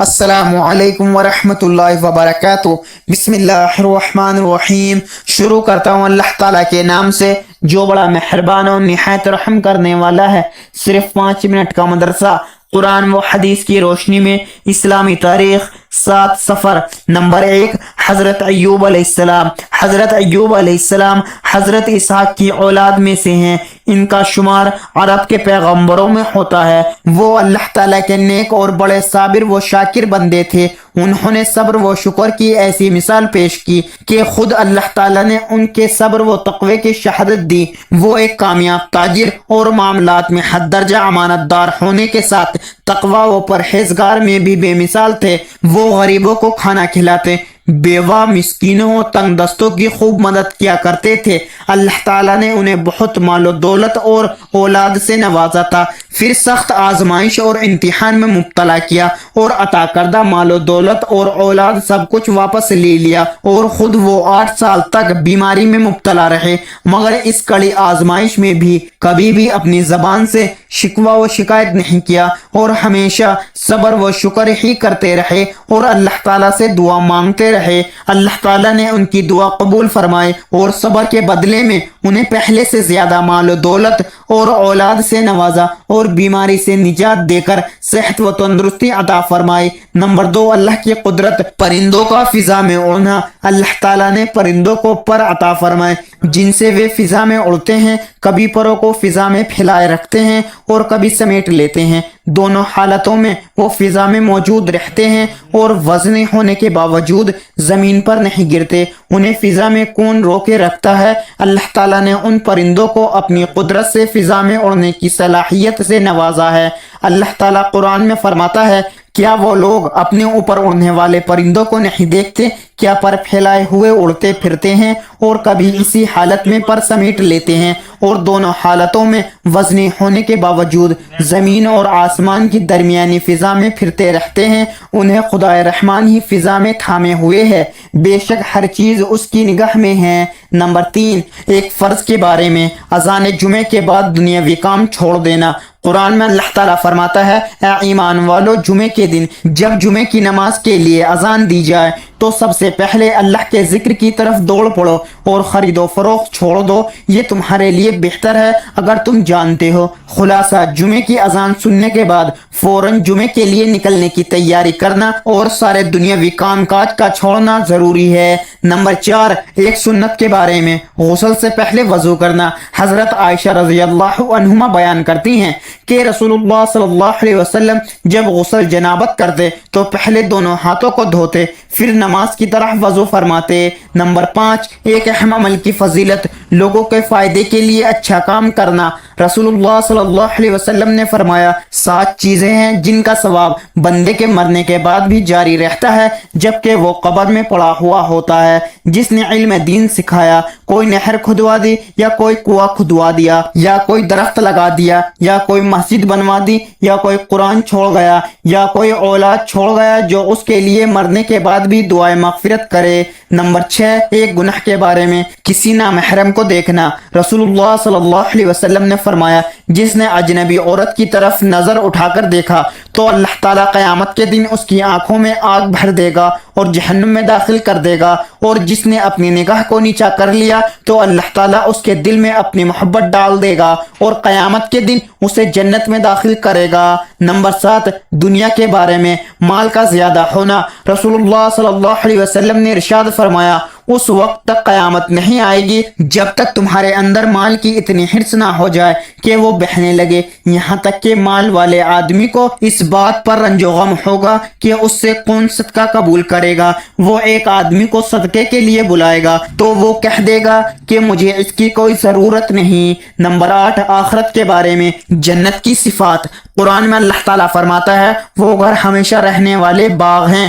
السلام علیکم ورحمۃ اللہ وبرکاتہ۔ بسم اللہ الرحمن الرحیم۔ شروع کرتا ہوں اللہ تعالیٰ کے نام سے جو بڑا مہربان اور نہایت رحم کرنے والا ہے۔ صرف 5 منٹ کا مدرسہ قرآن و حدیث کی روشنی میں اسلامی تاریخ 7 سفر نمبر 1 حضرت ایوب علیہ السلام۔ حضرت ایوب علیہ السلام حضرت اسحاق کی اولاد میں سے ہیں۔ ان کا شمار عرب کے پیغمبروں میں ہوتا ہے۔ وہ اللہ تعالیٰ کے نیک اور بڑے صابر و شاکر بندے تھے۔ انہوں نے صبر و شکر کی ایسی مثال پیش کی کہ خود اللہ تعالیٰ نے ان کے صبر و تقوی کی شہادت دی۔ وہ ایک کامیاب تاجر اور معاملات میں حد درجہ امانت دار ہونے کے ساتھ تقوی و پرہیزگار میں بھی بے مثال تھے۔ وہ غریبوں کو کھانا کھلاتے، بیوہ مسکینوں و تنگ دستوں کی خوب مدد کیا کرتے تھے۔ اللہ تعالیٰ نے انہیں بہت مال و دولت اور اولاد سے نوازا تھا، پھر سخت آزمائش اور امتحان میں مبتلا کیا اور عطا کردہ مال و دولت اور اولاد سب کچھ واپس لے لیا، اور خود وہ 8 سال تک بیماری میں مبتلا رہے، مگر اس کڑی آزمائش میں بھی کبھی بھی اپنی زبان سے شکوہ و شکایت نہیں کیا اور ہمیشہ صبر و شکر ہی کرتے رہے اور اللہ تعالیٰ سے دعا مانگتے رہے۔ اللہ تعالیٰ نے ان کی دعا قبول فرمائے اور صبر کے بدلے میں انہیں پہلے سے زیادہ مال و دولت اور اولاد سے نوازا اور بیماری سے نجات دے کر صحت و تندرستی عطا فرمائی۔ نمبر 2 اللہ کی قدرت، پرندوں کا فضا میں اڑنا۔ اللہ تعالیٰ نے پرندوں کو پر عطا فرمائے جن سے وہ فضا میں اڑتے ہیں، کبھی پروں کو فضا میں پھیلائے رکھتے ہیں اور کبھی سمیٹ لیتے ہیں۔ دونوں حالتوں میں وہ فضا میں موجود رہتے ہیں اور وزنی ہونے کے باوجود زمین پر نہیں گرتے۔ انہیں فضا میں کون روکے رکھتا ہے؟ اللہ تعالیٰ نے ان پرندوں کو اپنی قدرت سے فضا میں اڑنے کی صلاحیت سے نوازا ہے۔ اللہ تعالیٰ قرآن میں فرماتا ہے، کیا وہ لوگ اپنے اوپر اڑنے والے پرندوں کو نہیں دیکھتے؟ کیا پر پھیلائے ہوئے اڑتے پھرتے ہیں اور کبھی اسی حالت میں پر سمیٹ لیتے ہیں، اور دونوں حالتوں میں وزنی ہونے کے باوجود زمین اور آسمان کی درمیانی فضا میں پھرتے رہتے ہیں۔ انہیں خدائے رحمان ہی فضا میں تھامے ہوئے ہے، بے شک ہر چیز اس کی نگاہ میں ہے۔ نمبر 3 ایک فرض کے بارے میں، اذان جمعے کے بعد دنیاوی کام چھوڑ دینا۔ قرآن میں اللہ تعالیٰ فرماتا ہے، اے ایمان والو، جمعے کے دن جب جمعے کی نماز کے لیے اذان دی جائے تو سب سے پہلے اللہ کے ذکر کی طرف دوڑ پڑو اور خرید و فروخت چھوڑ دو، یہ تمہارے لیے بہتر ہے اگر تم جانتے ہو۔ خلاصہ، جمعے کی اذان سننے کے بعد فوراً جمعے کے لیے نکلنے کی تیاری کرنا اور سارے دنیاوی کام کاج کا چھوڑنا ضروری ہے۔ نمبر 4 ایک سنت کے بارے میں، غسل سے پہلے وضو کرنا۔ حضرت عائشہ رضی اللہ عنہما بیان کرتی ہیں کہ رسول اللہ صلی اللہ علیہ وسلم جب غسل جنابت کرتے تو پہلے دونوں ہاتھوں کو دھوتے، پھر نماز کی طرح وضو فرماتے۔ نمبر 5 ایک اہم عمل کی فضیلت، لوگوں کے فائدے کے لیے اچھا کام کرنا۔ رسول اللہ صلی اللہ علیہ وسلم نے فرمایا، 7 چیزیں ہیں جن کا ثواب بندے کے مرنے کے بعد بھی جاری رہتا ہے جبکہ وہ قبر میں پڑا ہوا ہوتا ہے۔ جس نے علم دین سکھایا، کوئی نہر کھدوا دی یا کوئی کنواں کھدوا دیا یا کوئی درخت لگا دیا یا کوئی مسجد بنوا دی یا کوئی قرآن چھوڑ گیا یا کوئی اولاد چھوڑ گیا جو اس کے لیے مرنے کے بعد بھی دعائے مغفرت کرے۔ نمبر 6 ایک گناہ کے بارے میں، کسی نامحرم کو دیکھنا۔ رسول اللہ صلی اللہ علیہ وسلم نے فرمایا، جس نے اجنبی عورت کی طرف نظر اٹھا کر دیکھا تو اللہ تعالیٰ قیامت کے دن اس کی آنکھوں میں آگ بھر دے گا اور جہنم میں داخل کر دے گا، اور جس نے اپنی نگاہ کو نیچا کر لیا تو اللہ تعالیٰ اس کے دل میں اپنی محبت ڈال دے گا اور قیامت کے دن اسے جنت میں داخل کرے گا۔ نمبر 7 دنیا کے بارے میں، مال کا زیادہ ہونا۔ رسول اللہ صلی اللہ علیہ وسلم نے ارشاد فرمایا، اس وقت تک قیامت نہیں آئے گی جب تک تمہارے اندر مال کی اتنی حرص نہ ہو جائے کہ وہ بہنے لگے، یہاں تک کہ مال والے آدمی کو اس بات پر رنج و غم ہوگا کہ اس سے کون صدقہ قبول کرے گا۔ وہ ایک آدمی کو صدقے کے لیے بلائے گا تو وہ کہہ دے گا کہ مجھے اس کی کوئی ضرورت نہیں۔ نمبر 8 آخرت کے بارے میں، جنت کی صفات۔ قرآن میں اللہ تعالیٰ فرماتا ہے، وہ گھر ہمیشہ رہنے والے باغ ہیں،